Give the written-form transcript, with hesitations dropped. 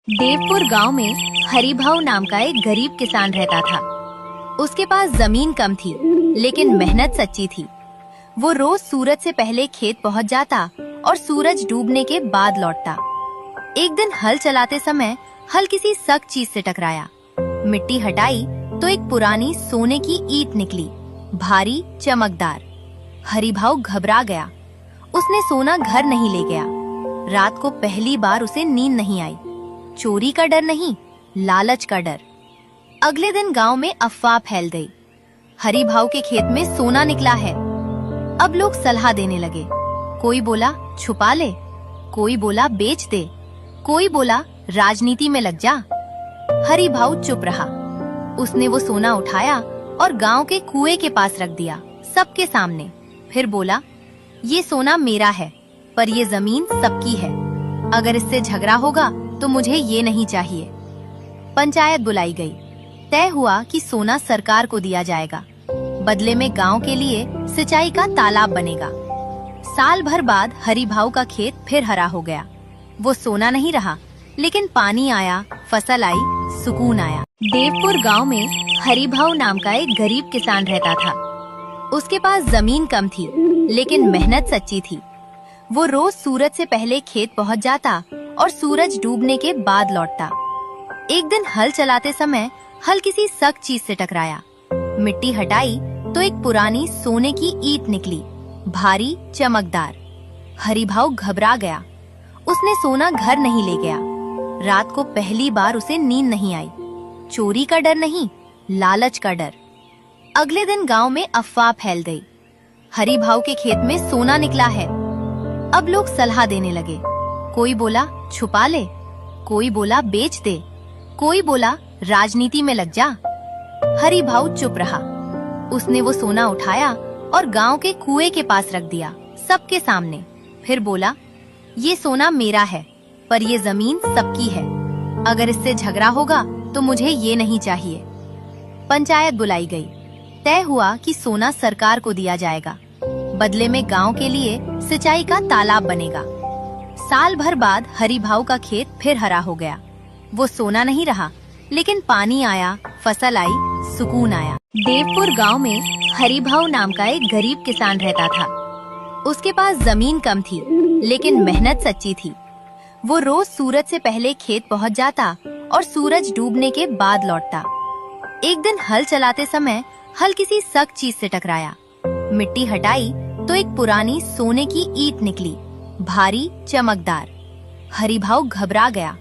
देवपुर गांव में हरिभाऊ नाम का एक गरीब किसान रहता था। उसके पास जमीन कम थी, लेकिन मेहनत सच्ची थी। वो रोज सूरज से पहले खेत पहुंच जाता और सूरज डूबने के बाद लौटता। एक दिन हल चलाते समय हल किसी सख्त चीज से टकराया। मिट्टी हटाई तो एक पुरानी सोने की ईंट निकली, भारी चमकदार। हरिभाऊ घबरा गया। उसने सोना घर नहीं ले गया। रात को पहली बार उसे नींद नहीं आई। चोरी का डर नहीं, लालच का डर। अगले दिन गांव में अफवाह फैल गई, हरिभाऊ के खेत में सोना निकला है। अब लोग सलाह देने लगे। कोई बोला छुपा ले, कोई बोला बेच दे, कोई बोला राजनीति में लग जा। हरिभाऊ चुप रहा। उसने वो सोना उठाया और गांव के कुएं के पास रख दिया, सबके सामने। फिर बोला, ये सोना मेरा है, पर ये जमीन सबकी है। अगर इससे झगड़ा होगा तो मुझे ये नहीं चाहिए। पंचायत बुलाई गई। तय हुआ कि सोना सरकार को दिया जाएगा। बदले में गांव के लिए सिंचाई का तालाब बनेगा। साल भर बाद हरिभाऊ का खेत फिर हरा हो गया। वो सोना नहीं रहा, लेकिन पानी आया, फसल आई, सुकून आया। देवपुर गांव में हरिभाऊ नाम का एक गरीब किसान रहता था। उसके पास जमीन कम थी, लेकिन मेहनत सच्ची थी। वो रोज सूरज से पहले खेत पहुंच जाता और सूरज डूबने के बाद लौटता। एक दिन हल चलाते समय हल किसी सख्त चीज से टकराया। मिट्टी हटाई तो एक पुरानी सोने की ईंट निकली, भारी चमकदार। हरिभाऊ घबरा गया। उसने सोना घर नहीं ले गया। रात को पहली बार उसे नींद नहीं आई। चोरी का डर नहीं, लालच का डर। अगले दिन गांव में अफवाह फैल गई, हरिभाऊ के खेत में सोना निकला है। अब लोग सलाह देने लगे। कोई बोला छुपा ले, कोई बोला बेच दे, कोई बोला राजनीति में लग जा। हरिभाऊ चुप रहा। उसने वो सोना उठाया और गांव के कुएं के पास रख दिया, सबके सामने। फिर बोला, ये सोना मेरा है, पर ये जमीन सबकी है। अगर इससे झगड़ा होगा तो मुझे ये नहीं चाहिए। पंचायत बुलाई गई। तय हुआ कि सोना सरकार को दिया जाएगा। बदले में गांव के लिए सिंचाई का तालाब बनेगा। साल भर बाद हरिभाऊ का खेत फिर हरा हो गया। वो सोना नहीं रहा, लेकिन पानी आया, फसल आई, सुकून आया। देवपुर गांव में हरिभाऊ नाम का एक गरीब किसान रहता था। उसके पास जमीन कम थी, लेकिन मेहनत सच्ची थी। वो रोज सूरज से पहले खेत पहुंच जाता और सूरज डूबने के बाद लौटता। एक दिन हल चलाते समय हल किसी सख्त चीज से टकराया। मिट्टी हटाई तो एक पुरानी सोने की ईंट निकली, भारी चमकदार। हरिभाऊ घबरा गया।